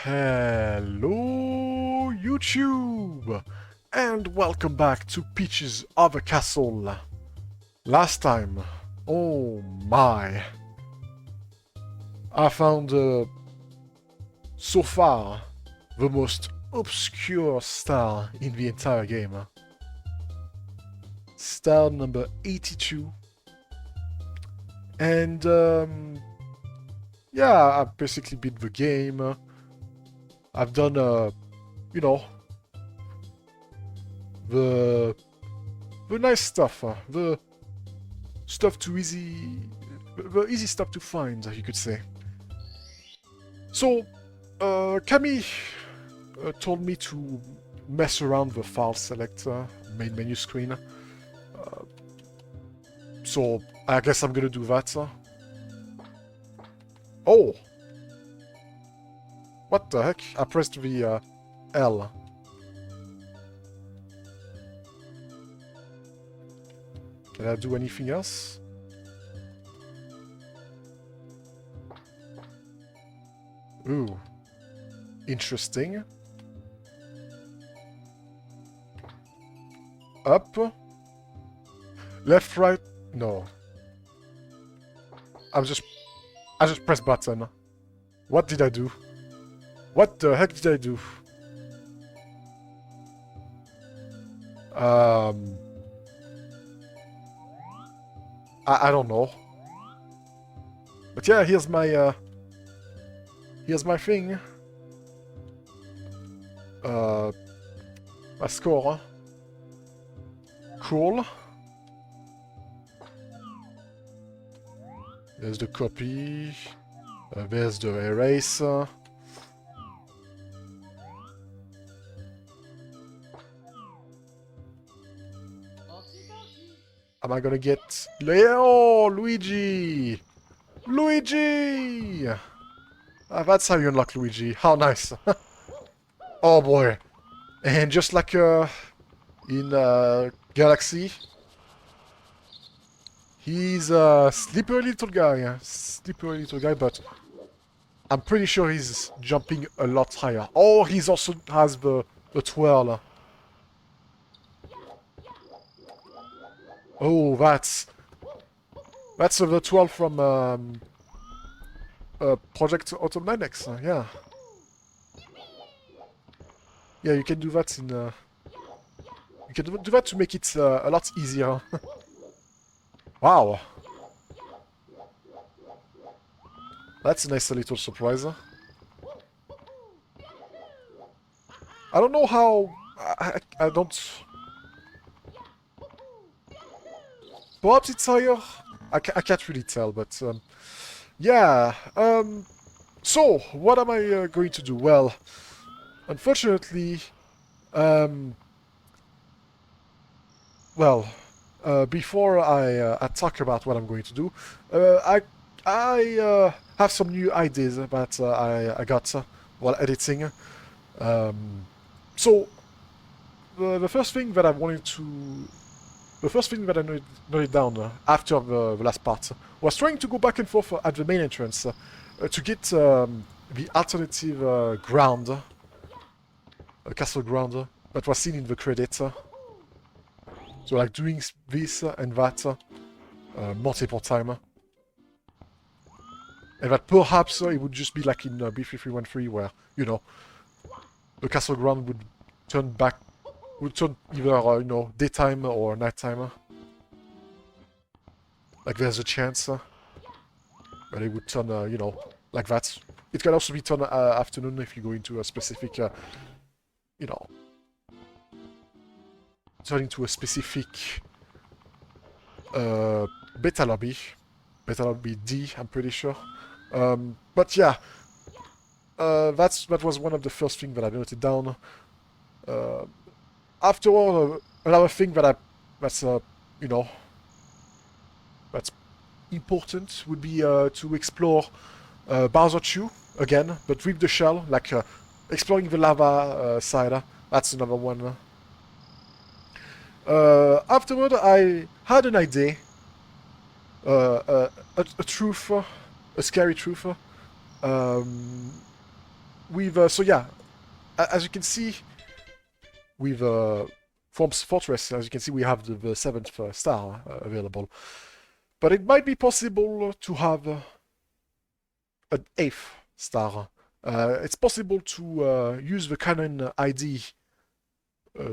Hello YouTube and welcome back to Peach's Other Castle. Last time, oh my, I found so far the most obscure star in the entire game. Star number 82. And yeah, I've basically beat the game. I've done, you know, the nice stuff, the stuff too easy, the easy stuff to find, you could say. So, Camille told me to mess around the file selector, main menu screen. So, I guess I'm gonna do that. Oh! What the heck? I pressed the L. Can I do anything else? Ooh. Interesting. Up. Left, right. No. I just pressed button. What did I do? What the heck did I do? I don't know. But yeah, here's my thing. My score. Cool. There's the copy. There's the erase. Am I gonna get Leo Luigi? Luigi! That's how you unlock Luigi. How nice. Oh boy. And just like in Galaxy, he's a slippery little guy. Slippery little guy, but I'm pretty sure he's jumping a lot higher. Oh, he's also has the twirl. Oh, that's the 12 from Project Autumn Linux. Yeah, yeah, you can do that in. You can do that to make it a lot easier. Wow, that's a nice little surprise. I don't know how. I don't. Perhaps it's higher? I can't really tell, but yeah. So, what am I going to do? Well, unfortunately, well, before I talk about what I'm going to do, I have some new ideas that I got while editing. So, the first thing that I wanted to the first thing that I noted down after the last part was trying to go back and forth at the main entrance to get the alternative ground, castle ground, that was seen in the credits. So like doing this and that multiple times. And that perhaps it would just be like in B3313 where, you know, the castle ground would turn back would turn either, you know, daytime or nighttime. Like there's a chance that it would turn, you know, like that. It can also be turned afternoon if you go into a specific, you know, turn into a specific beta lobby. Beta lobby D, I'm pretty sure. But yeah, that was one of the first things that I noted down. After all, another thing that's you know, that's important would be to explore Bowser Chew again, but with the shell, like exploring the lava side. That's another one. Afterward, I had an idea, a truth, a scary truth. Um, with so yeah, as you can see, with Worms Fortress, as you can see, we have the 7th star available. But it might be possible to have an 8th star. It's possible to use the cannon ID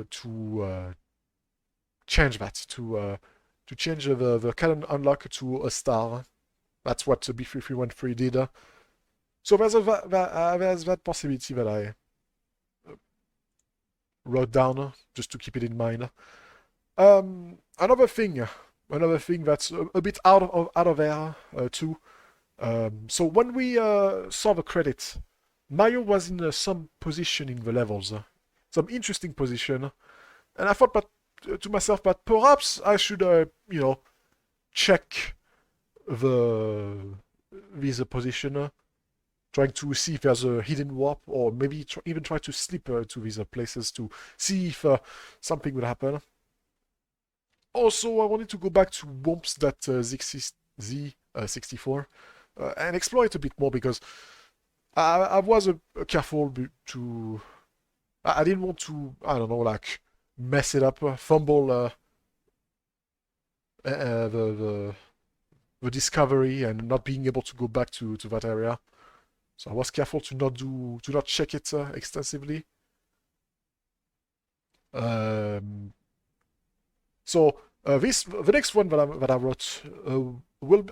to change that, to change the cannon unlock to a star. That's what the B3313 did. So there's that possibility that I wrote down just to keep it in mind. Another thing that's a bit out of there too. So when we saw the credit, Mario was in some position in the levels, some interesting position, and I thought to myself that perhaps I should, check this position, trying to see if there's a hidden warp, or maybe even try to slip to these places to see if something would happen. Also, I wanted to go back to Worms.z64 and explore it a bit more because I was careful to. I didn't want to, I don't know, like mess it up, fumble the discovery and not being able to go back to that area. So I was careful to not check it extensively. So the next one that I wrote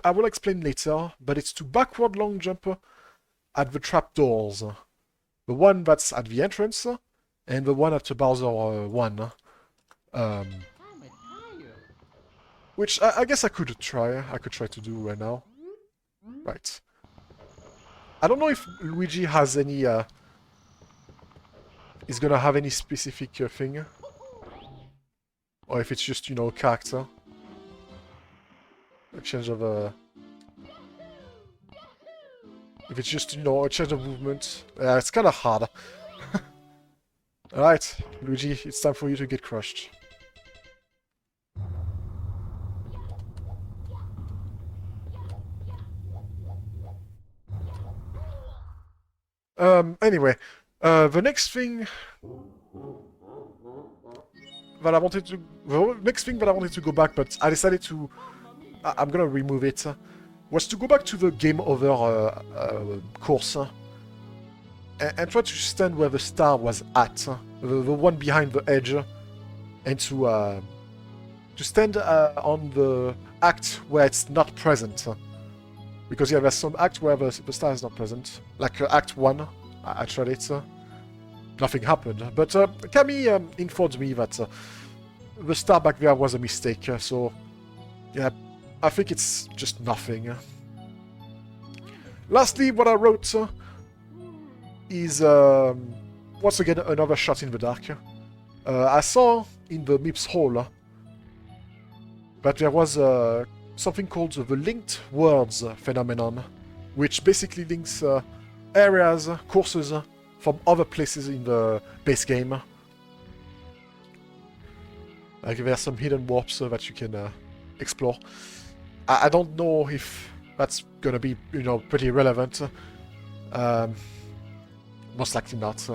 I will explain later, but it's to backward long jump at the trapdoors. The one that's at the entrance and the one at the Bowser 1. Which I guess I could try. I could try to do right now. Right. I don't know if Luigi has any. Is gonna have any specific thing, or if it's just character. A change of if it's just a change of movement. It's kind of hard. All right, Luigi, it's time for you to get crushed. Anyway, the next thing that I wanted to... The next thing that I wanted to go back, but I decided to... I'm gonna remove it, was to go back to the game over course and try to stand where the star was at, the one behind the edge, and to stand on the act where it's not present. Because yeah, there's some act where the star is not present, like Act 1, I tried it, nothing happened. But Camille informed me that the star back there was a mistake, so yeah, I think it's just nothing. Lastly, what I wrote is once again another shot in the dark. I saw in the MIPS hall that there was something called the linked worlds phenomenon, which basically links areas, courses from other places in the base game. Like there are some hidden warps that you can explore. I don't know if that's gonna be, pretty relevant. Most likely not.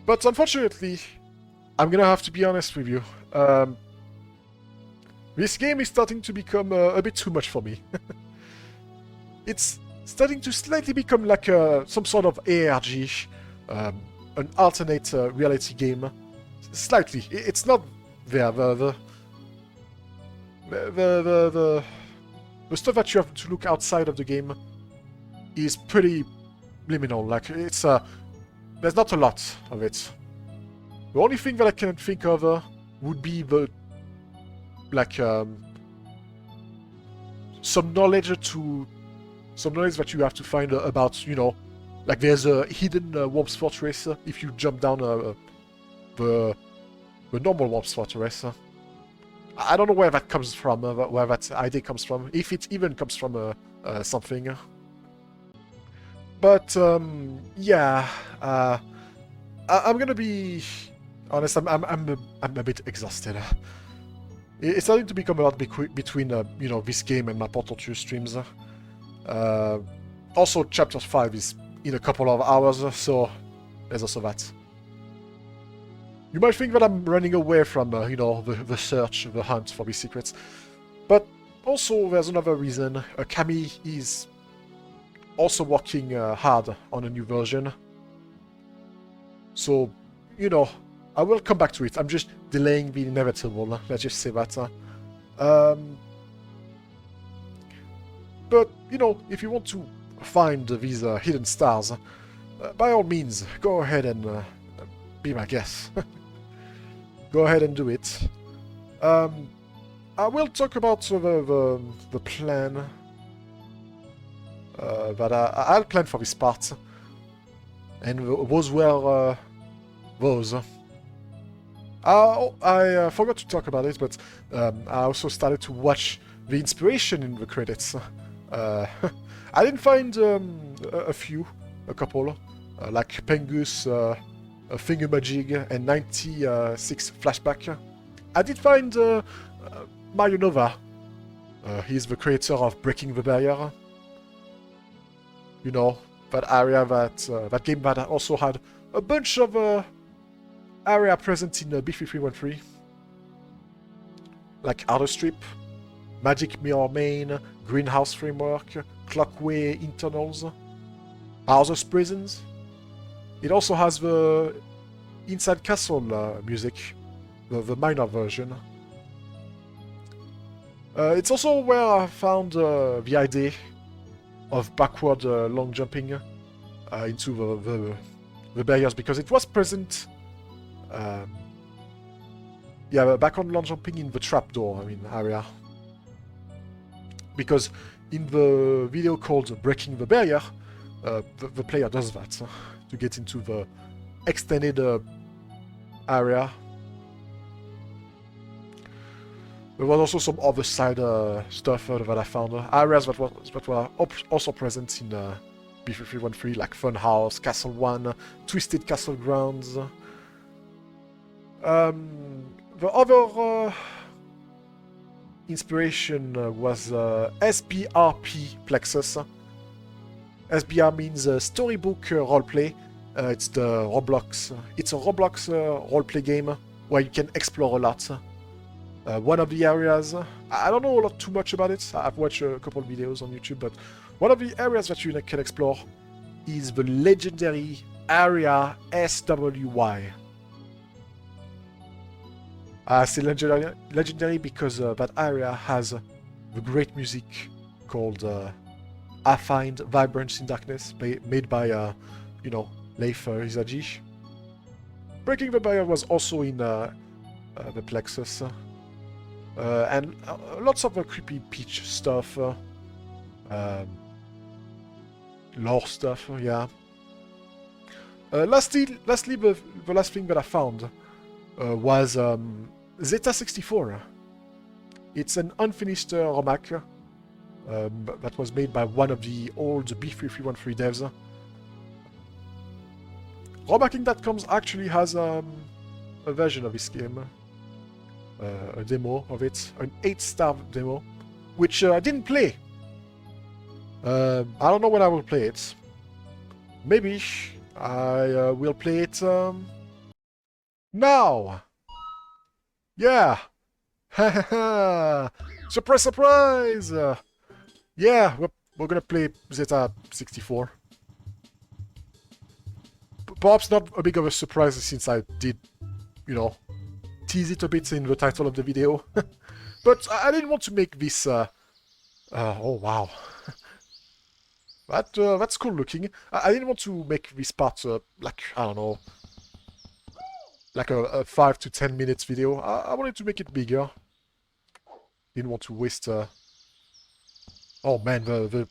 But unfortunately, I'm gonna have to be honest with you. This game is starting to become a bit too much for me. It's starting to slightly become like some sort of ARG, an alternate reality game. Slightly. It's not there. The stuff that you have to look outside of the game is pretty liminal. Like, it's there's not a lot of it. The only thing that I can think of would be the some knowledge that you have to find about, like there's a hidden Worms Fortress if you jump down the normal Worms Fortress. I don't know where that comes from, where that idea comes from, if it even comes from something. But yeah, I'm gonna be honest. I'm a bit exhausted. It's starting to become a lot between this game and my Portal 2 streams. Also, Chapter 5 is in a couple of hours, so there's also that. You might think that I'm running away from, you know, the search, the hunt for these secrets. But also, there's another reason. Cammy is also working hard on a new version. So, you know, I will come back to it. I'm just delaying the inevitable. Let's just say that. But, you know, if you want to find these hidden stars, by all means, go ahead and be my guest. Go ahead and do it. I will talk about the plan that I'll plan for this part. And those were those. I forgot to talk about it, but I also started to watch the inspiration in the credits. I didn't find a couple, like Pengus, Thingamajig, and 96 Flashback. I did find Mario Nova. He's the creator of Breaking the Barrier. You know, that area that game that also had a bunch of area present in B3313. Like Outer Strip, Magic Mirror Main, Greenhouse Framework, Clockway Internals, Bowser's Prisons. It also has the Inside Castle music, the minor version. It's also where I found the idea of backward long jumping into the barriers, because it was present. Yeah, backward long jumping in the trapdoor, area. Because in the video called Breaking the Barrier, the player does that to get into the extended area. There was also some other side stuff that I found. Areas that were also present in B3313, like Funhouse, Castle 1, Twisted Castle Grounds. The other inspiration was SBRP Plexus. SBR means Storybook Roleplay. It's the Roblox. It's a Roblox roleplay game where you can explore a lot. One of the areas, I don't know too much about it. I've watched a couple of videos on YouTube, but one of the areas that you can explore is the legendary area SWY. I say legendary because that area has the great music called I Find Vibrance in Darkness, made by, you know, Leif Izagi. Breaking the Barrier was also in the Plexus. And lots of creepy Peach stuff. Lore stuff, yeah. Lastly, the last thing that I found was Zeta 64. It's an unfinished ROMhack that was made by one of the old B3313 devs. ROMhacking.com actually has a version of this game. A demo of it, an 8-star demo, which I didn't play. I don't know when I will play it. Maybe I will play it now. Yeah. Surprise, surprise. Yeah, we're gonna play Zeta 64. Perhaps not a big of a surprise since I did, you know, tease it a bit in the title of the video. But I didn't want to make this... oh, wow. That's cool looking. I didn't want to make this part, like, I don't know, like a 5 to 10 minutes video. I wanted to make it bigger. Didn't want to waste... Oh man, the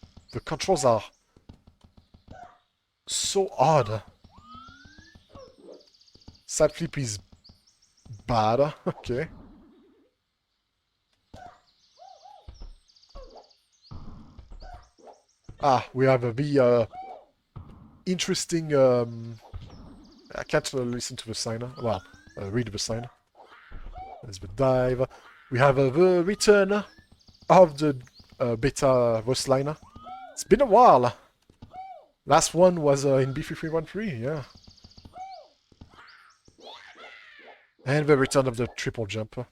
controls are so odd. Side flip is bad. Okay. Ah, we have the interesting... I can't listen to the sign. Well, read the sign. There's the dive. We have the return of the beta voice line. It's been a while. Last one was in B3313, yeah. And the return of the triple jump.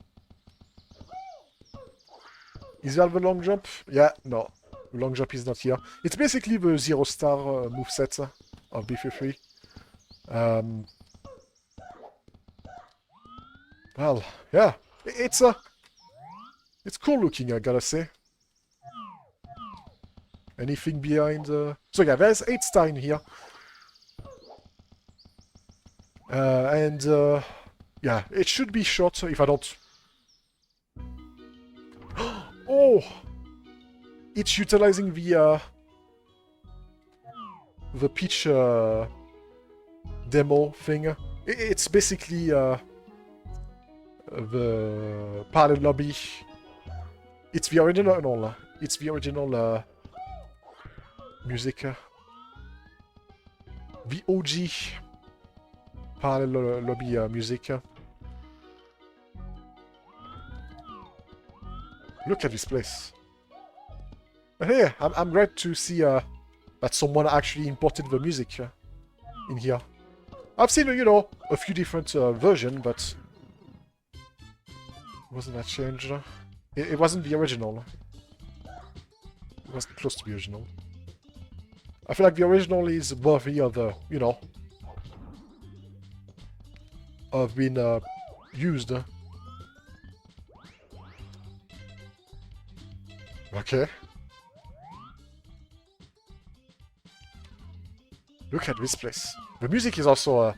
Is there the long jump? Yeah, no. The long jump is not here. It's basically the zero star moveset of B33. Well, yeah. It's cool looking, I gotta say. Anything behind... So yeah, there's 8 star in here. Yeah, it should be short if I don't... Oh! It's utilizing the Peach demo thing. It's basically the parallel lobby. It's the original. It's the original music. The OG parallel lobby music. Look at this place. Hey, I'm glad to see that someone actually imported the music in here. I've seen, you know, a few different versions, but wasn't that changed? It wasn't the original. It wasn't close to the original. I feel like the original is worthy of, you know, of being used. Okay. Look at this place. The music is also,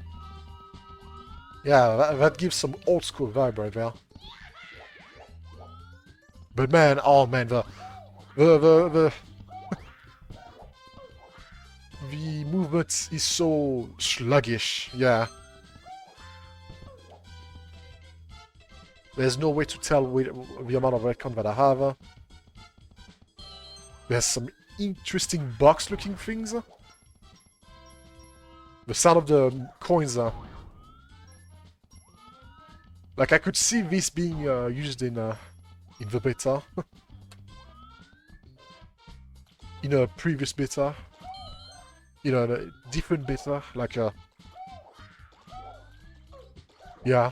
yeah, that gives some old school vibe right there. But man, oh man, the movement is so sluggish, yeah. There's no way to tell the amount of recon that I have. There's some interesting box-looking things. The sound of the coins, like I could see this being used in the beta, in a previous beta, in a different beta, like yeah,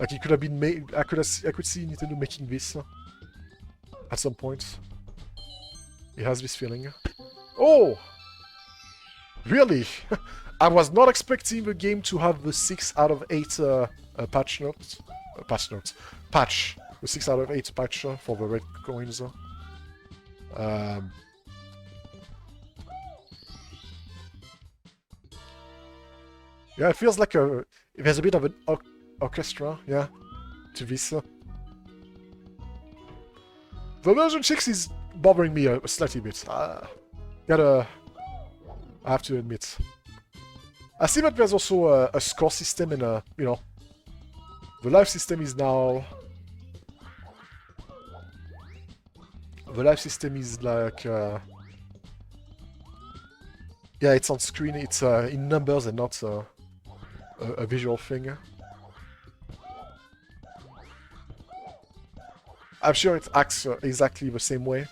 like it could have been made. I could see Nintendo making this at some point. It has this feeling. Oh. Really? I was not expecting the game to have the 6 out of 8 patch notes. Patch. The 6 out of 8 patch for the red coins. Yeah, it feels like there's a bit of an orchestra, yeah, to this. The version 6 is bothering me a slightly bit. I have to admit. I see that there's also a score system and you know, the life system is now... The life system is like... yeah, it's on screen, it's in numbers and not a visual thing. I'm sure it acts exactly the same way.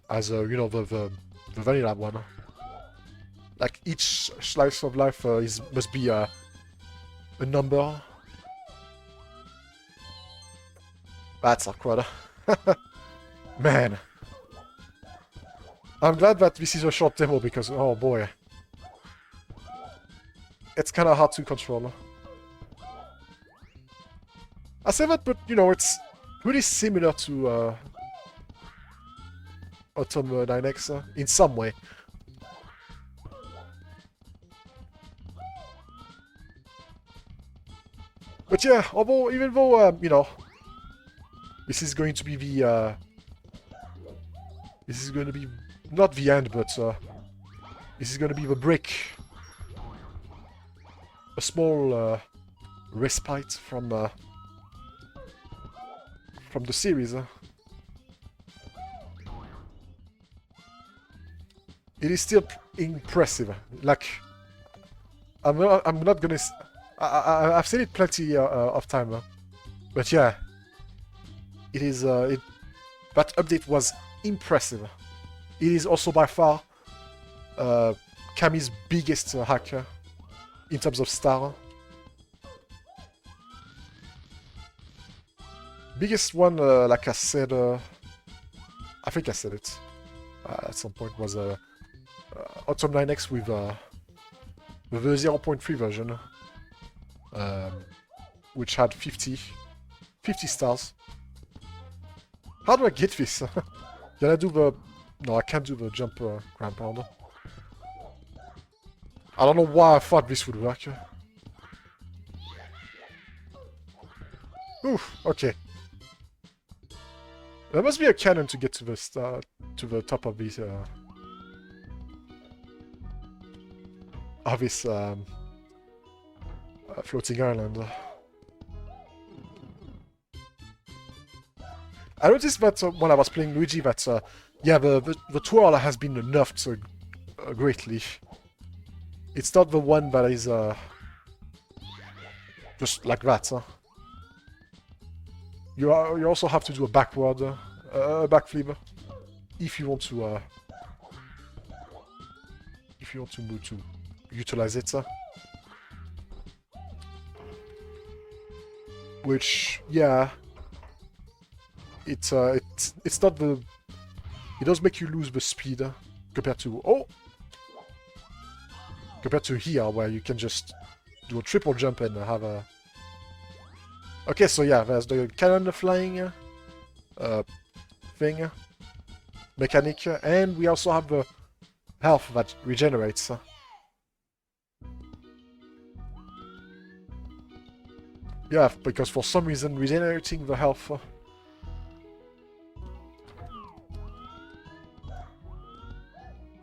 As you know, the vanilla one. Like each slice of life must be a number. That's awkward. Man. I'm glad that this is a short demo because, oh boy. It's kind of hard to control. I say that, but you know, it's pretty similar to Autumn 9X in some way. But yeah, even though, you know, this is going to be the, this is going to be, not the end, but this is going to be the break. A small respite from the series. It is still impressive. Like, I'm not gonna... I've seen it plenty of time, but yeah, it is that update was impressive. It is also by far Kami's biggest hack in terms of star. Biggest one, like I said, I think I said it at some point, was Autumn 9X with the 0.3 version, which had 50 stars. How do I get this? Can I do the... No, I can't do the jump ground pound. I don't know why I thought this would work. Oof, okay. There must be a cannon to get to the top of this floating island. I noticed that when I was playing Luigi that yeah, the twirl has been nerfed greatly. It's not the one that is just like that. You also have to do a backward backflip if you want to move to utilize it. Which, yeah, it's not the... It does make you lose the speed compared to here, where you can just do a triple jump and have a... Okay, so yeah, there's the cannon flying thing, mechanic, and we also have the health that regenerates. Yeah, because for some reason regenerating the health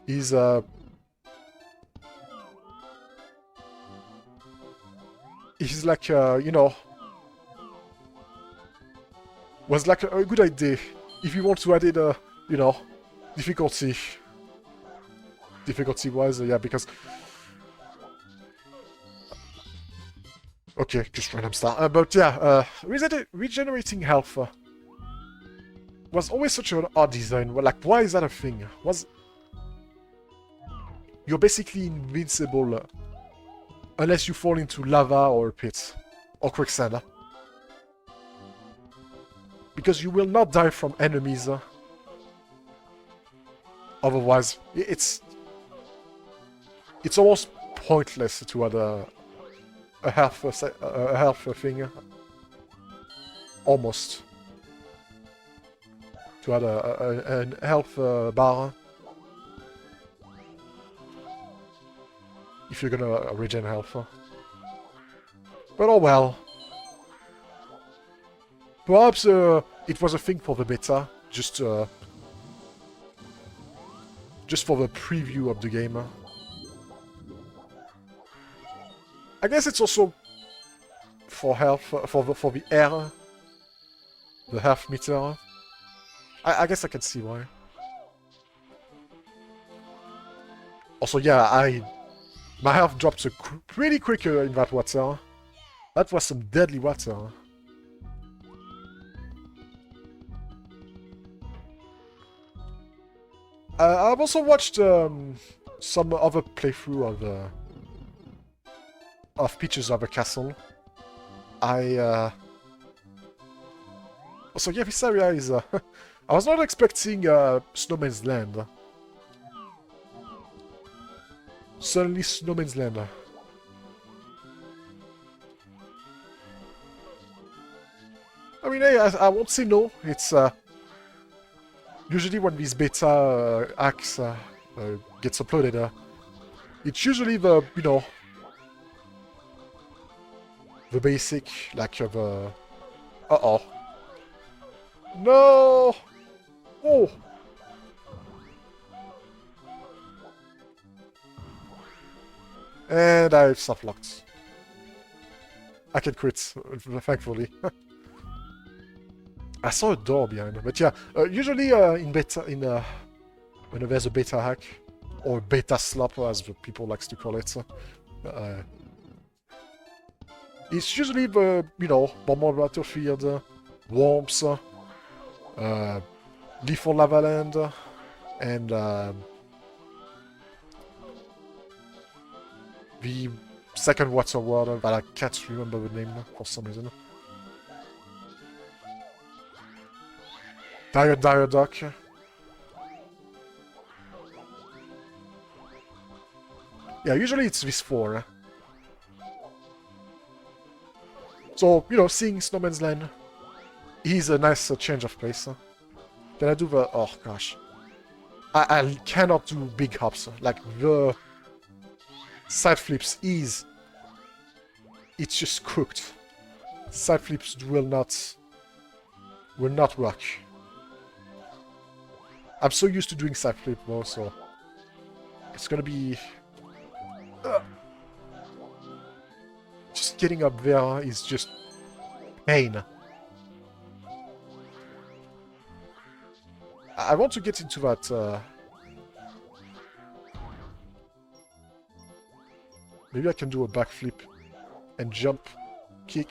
is like you know, was like a good idea if you want to add it you know, difficulty wise, yeah, because okay, just random star. But yeah, regenerating health was always such an odd design. Well, like, why is that a thing? You're basically invincible unless you fall into lava or a pit or quicksand. Because you will not die from enemies. Otherwise, it's almost pointless to add a health thing. Almost. To add a health bar. If you're gonna regen health. But oh well. Perhaps it was a thing for the beta, just for the preview of the game. I guess it's also for health, for the air, the health meter. I guess I can see why. Also, yeah, my health dropped pretty quick in that water. That was some deadly water. I've also watched some other playthrough of Peach's Other Castle. Also, yeah, this area is... I was not expecting Snowman's Land. Suddenly Snowman's Land. I mean, hey, I won't say no. It's... usually when these beta hacks gets uploaded, it's usually the, you know, the basic, like the... Uh-oh. No! Oh! And I've soft-locked. I can quit, thankfully. I saw a door behind, but yeah, usually in beta, when there's a beta hack, or beta slop as people likes to call it, it's usually the, you know, Bomber Battlefield, Worms, Lethal Lava Land, and the second water world that I can't remember the name for some reason. Dire Dock. Yeah, usually it's this 4. So, you know, seeing Snowman's Land is a nice change of pace. Can I do the... Oh, gosh. I cannot do big hops. Like, the side flips is... It's just cooked. Side flips will not work. I'm so used to doing side flip though, so... It's gonna be... Just getting up there is just pain. I want to get into that... Maybe I can do a backflip and jump, kick.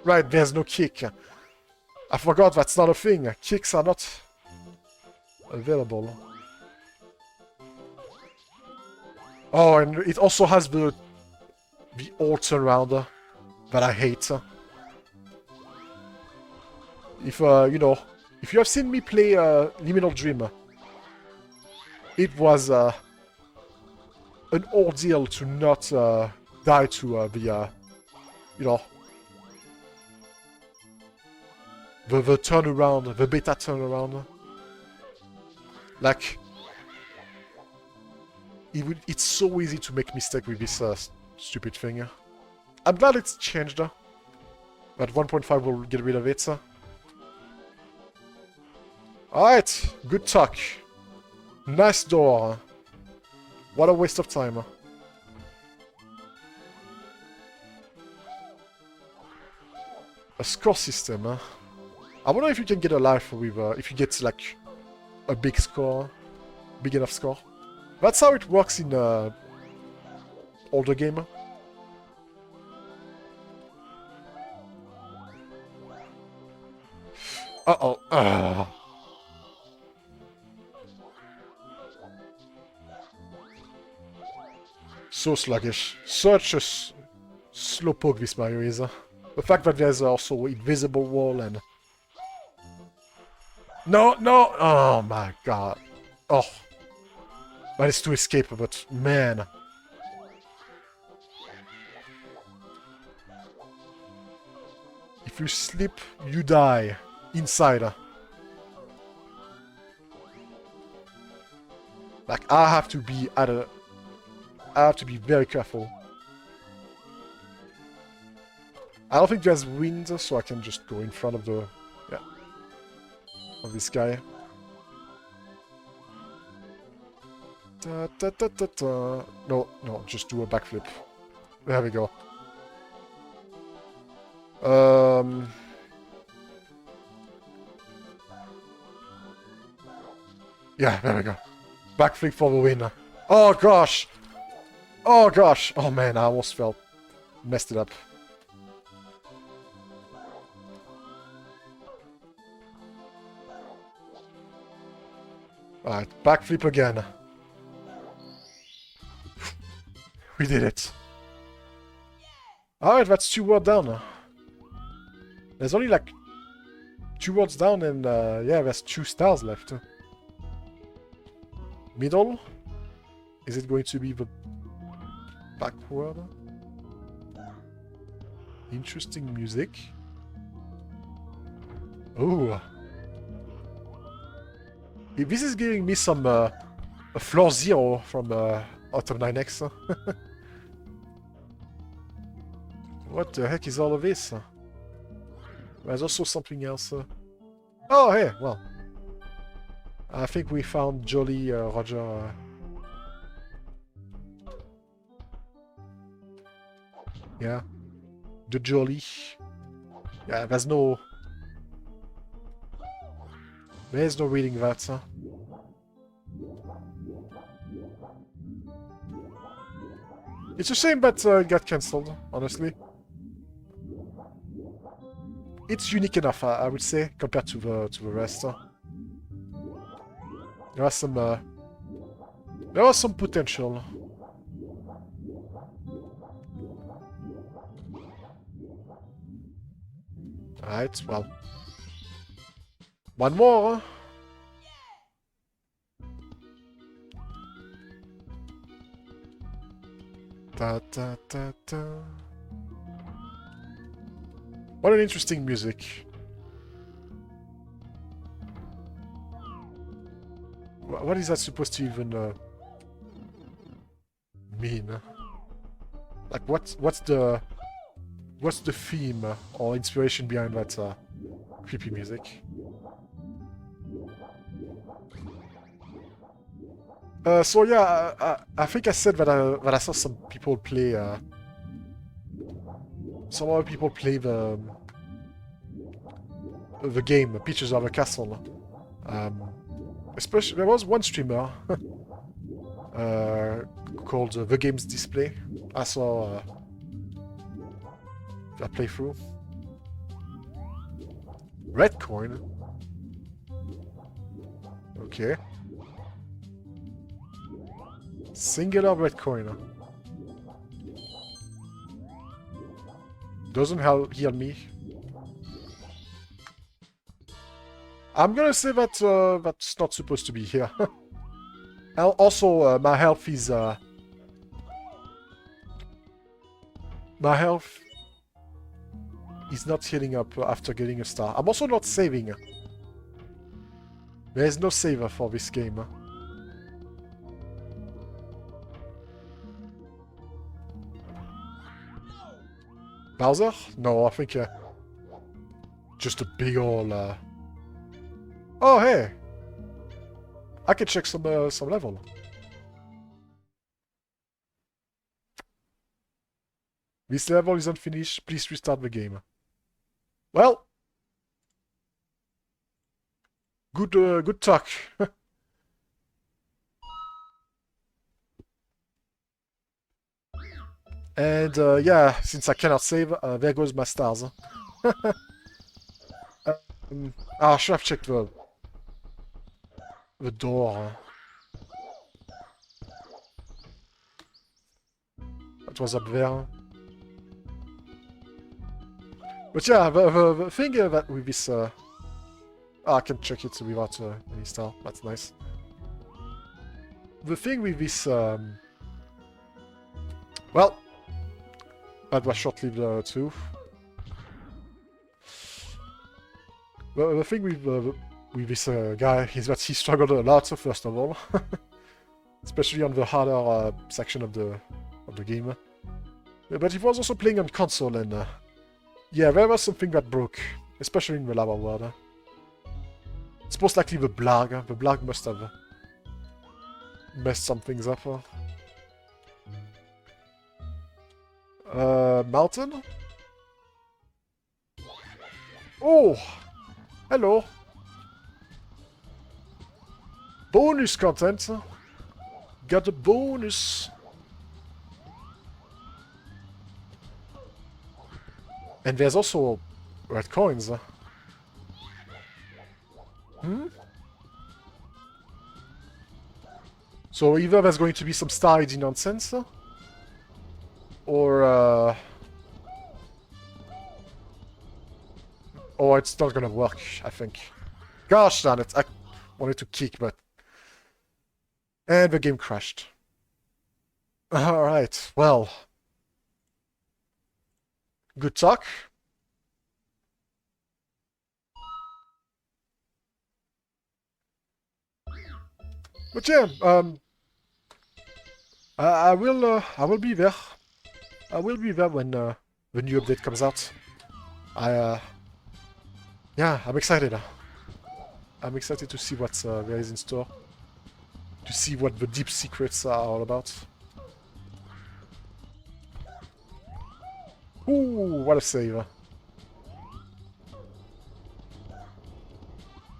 Right, there's no kick. I forgot that's not a thing. Kicks are not available. Oh, and it also has the old turnaround that I hate. If, you know, if you have seen me play Liminal Dream, it was an ordeal to not die to the, you know, the turnaround, the beta turnaround. Like, it's so easy to make mistake with this stupid thing. I'm glad it's changed. But 1.5 will get rid of it. Alright, good talk. Nice door. What a waste of time. A score system. I wonder if you can get a life with, if you get like a big score, big enough score. That's how it works in older game. Uh-oh. So sluggish. Such a slowpoke this Mario is. The fact that there's also invisible wall and... No! Oh my god. Oh. Managed to escape, but man. If you slip, you die. Inside. Like, I have to be very careful. I don't think there's wind, so I can just go in front of the... Yeah. Of this guy. No, just do a backflip. There we go. Yeah, there we go. Backflip for the win. Oh gosh! Oh gosh! Oh man, I almost messed it up. Alright, backflip again. We did it. Alright, that's 2 words down. There's only like 2 words down and yeah, there's 2 stars left. Middle? Is it going to be the backward? Interesting music. Oh. This is giving me some a floor 0 from out of 9X. What the heck is all of this? There's also something else. Oh, hey, well. I think we found Jolly Roger. Yeah. The Jolly. Yeah, there's no reading that, huh? It's a shame that it got cancelled, honestly. it's unique enough, I would say, compared to the rest. There was some potential. Alright, well. One more. Da, da, da, da. What an interesting music. What is that supposed to even mean? Like, what's the theme or inspiration behind that creepy music? So yeah, I think I said that I saw some people play. Some other people play the game Pictures of a Castle. Especially there was one streamer called The Games Display. I saw that playthrough. Red coin. Okay. Singular red coin. Doesn't heal me. I'm gonna say that that's not supposed to be here. Also, my health is not healing up after getting a star. I'm also not saving. There is no saver for this game. Bowser? No, I think just a big ol'... Oh, hey! I can check some level. This level isn't finished. Please restart the game. Well, good talk. And yeah, since I cannot save, there goes my stars. I should have checked the door. That was up there. But yeah, the thing that with this... I can check it without any star. That's nice. The thing with this... Well, that was short-lived too. The thing with this guy is that he struggled a lot, first of all. Especially on the harder section of the game. But he was also playing on console, and yeah, there was something that broke, especially in the lava world. It's most likely the Blarg. The Blarg must have messed some things up. Mountain? Oh! Hello! Bonus content! Got a bonus! And there's also red coins. So either there's going to be some Star ID nonsense, or it's not gonna work, I think. Gosh darn it, I wanted to kick, but... And the game crashed. Alright, well... Good talk. But yeah, I will be there. I will be there when the new update comes out. Yeah, I'm excited. I'm excited to see what there is in store. To see what the deep secrets are all about. Ooh, what a save.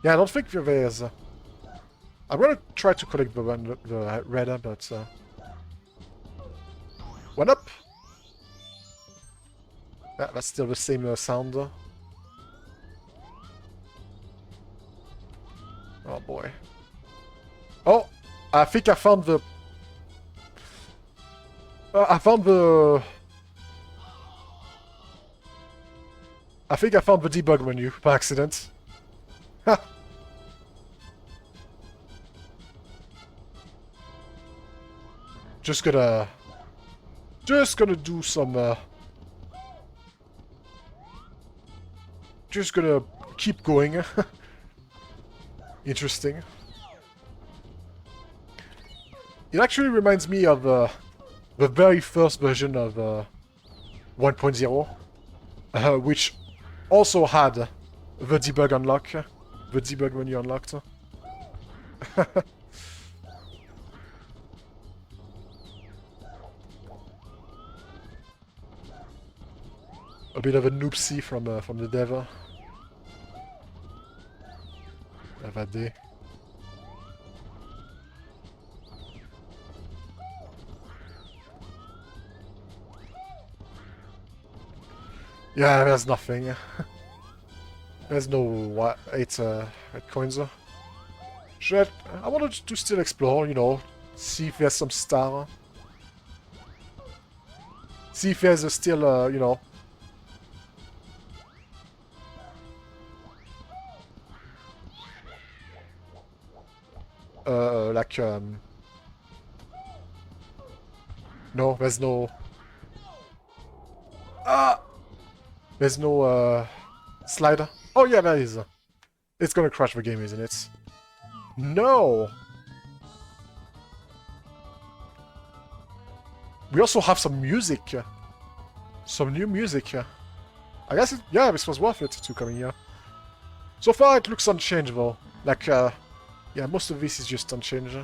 Yeah, I don't think there's... I'm gonna try to collect the red, but... One up! Yeah, that's still the same sound. Oh boy. Oh! I think I found the... I found the... I think I found the debug menu by accident. Ha! Just gonna do some, just gonna keep going. Interesting. It actually reminds me of, the very first version of, 1.0, which also had the debug unlock, the debug menu unlocked. A bit of a noopsie from the devil. Have a day. Yeah, there's nothing. There's no 8 coins. I wanted to still explore, you know, see if there's some star. See if there's still, you know, like, no, there's no... Ah! There's no, slider. Oh yeah, there is. It's gonna crash the game, isn't it? No! We also have some music. Some new music. I guess, yeah, this was worth it to come in here. So far, it looks unchanged, though. Like, yeah, most of this is just unchanged.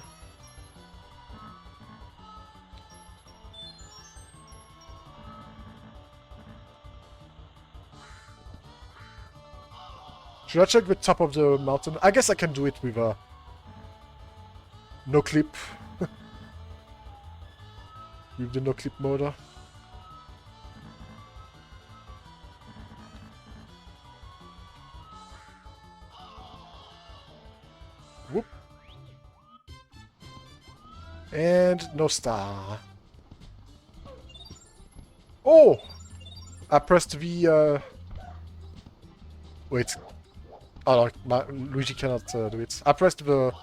Should I check the top of the mountain? I guess I can do it with no clip. With the no clip mode. Whoop. And no star. Oh! I pressed the... Wait. Oh no, Luigi cannot do it. I pressed the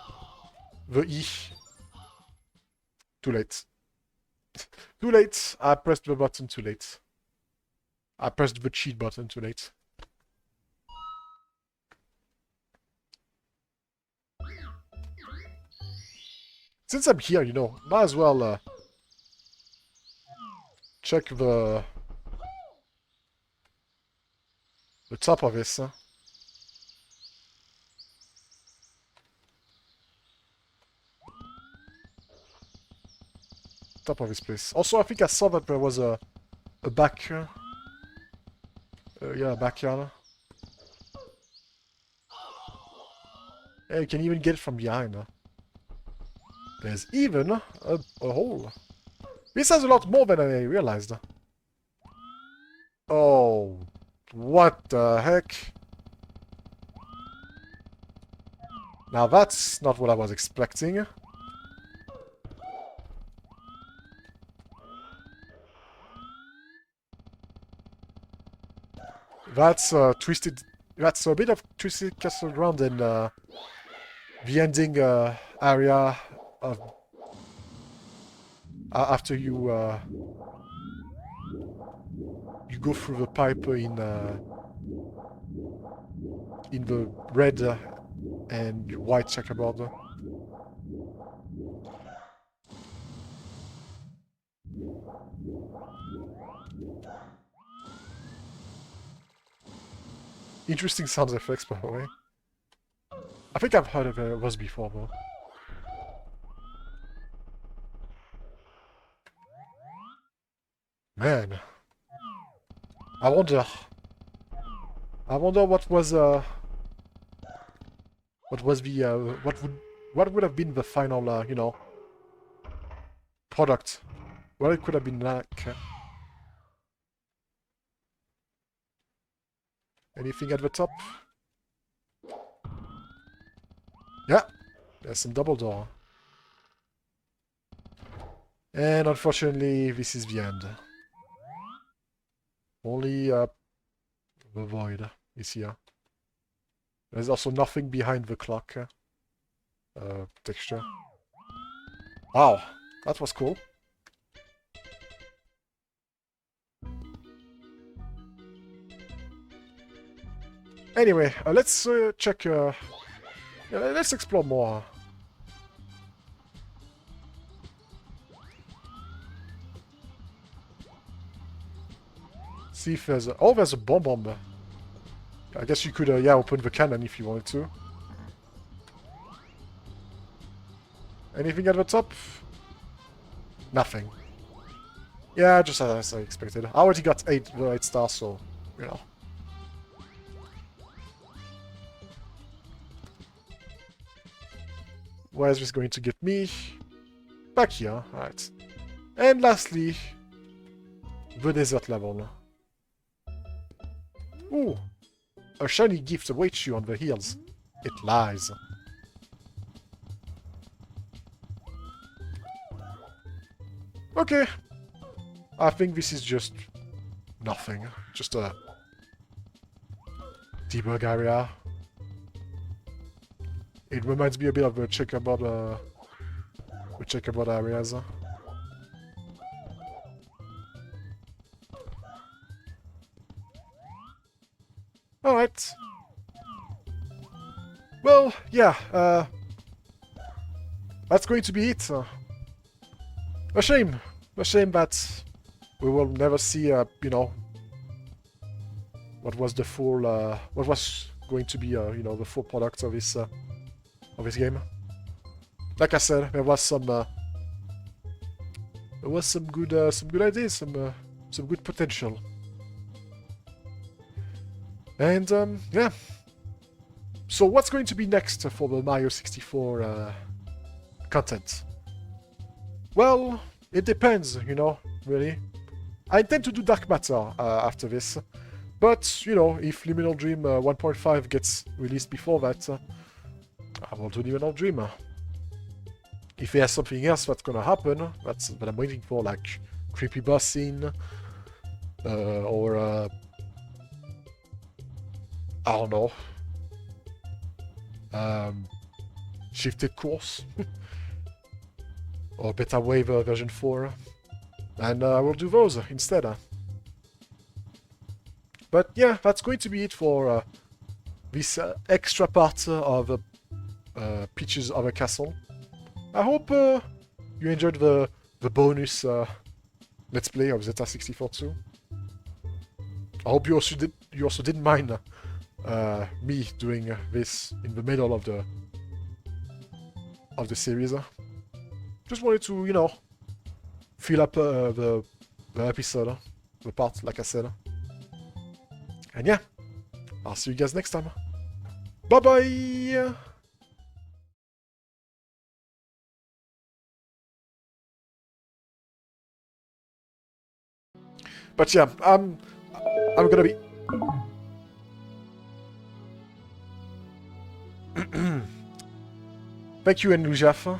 E. Too late. Too late. I pressed the button too late. I pressed the cheat button too late. Since I'm here, you know, might as well check the top of this. Top of this place. Also, I think I saw that there was a back... yeah, a backyard. Yeah, you can even get it from behind. There's even a hole. This has a lot more than I realized. Oh, what the heck? Now that's not what I was expecting. That's twisted. That's a bit of twisted castle ground in the ending area of after you you go through the pipe in the red and white checkerboard. Interesting sound effects, by the way. I think I've heard of it before, though. Man. I wonder what was the what would have been the final you know, product. What it could have been like. Anything at the top? Yeah, there's some double door. And unfortunately, this is the end. Only the void is here. There's also nothing behind the clock texture. Wow, that was cool. Anyway, let's check... yeah, let's explore more. See if there's a... Oh, there's a bomb. I guess you could, yeah, open the cannon if you wanted to. Anything at the top? Nothing. Yeah, just as I expected. I already got 8 stars, so, you know. Where is this going to get me? Back here, alright. And lastly, the desert level. Ooh, a shiny gift awaits you on the hills. It lies. Okay. I think this is just nothing. Just a debug area. It reminds me a bit of the checkerboard areas. Alright. Well, yeah, that's going to be it. A shame. A shame that we will never see, you know, what was the full, what was going to be, you know, the full product of this game. Like I said, there was some good ideas, some good potential. And yeah. So what's going to be next for the Mario 64 content? Well, it depends, you know, really. I intend to do Dark Matter after this, but, you know, if Liminal Dream 1.5 gets released before that, I will do Liminal Dream. If there's something else that's gonna happen, that I'm waiting for, like creepy boss scene, or I don't know, shifted course, or Beta Wave version 4, and I will do those instead. But yeah, that's going to be it for this extra part of Peach's Other Castle. I hope you enjoyed the bonus Let's Play of Zeta 64 too. I hope you also didn't mind me doing this in the middle of the series. Just wanted to, you know, fill up the episode, the part, like I said. And yeah, I'll see you guys next time. Bye bye. But yeah, I'm gonna be. Thank you, Enlujaf.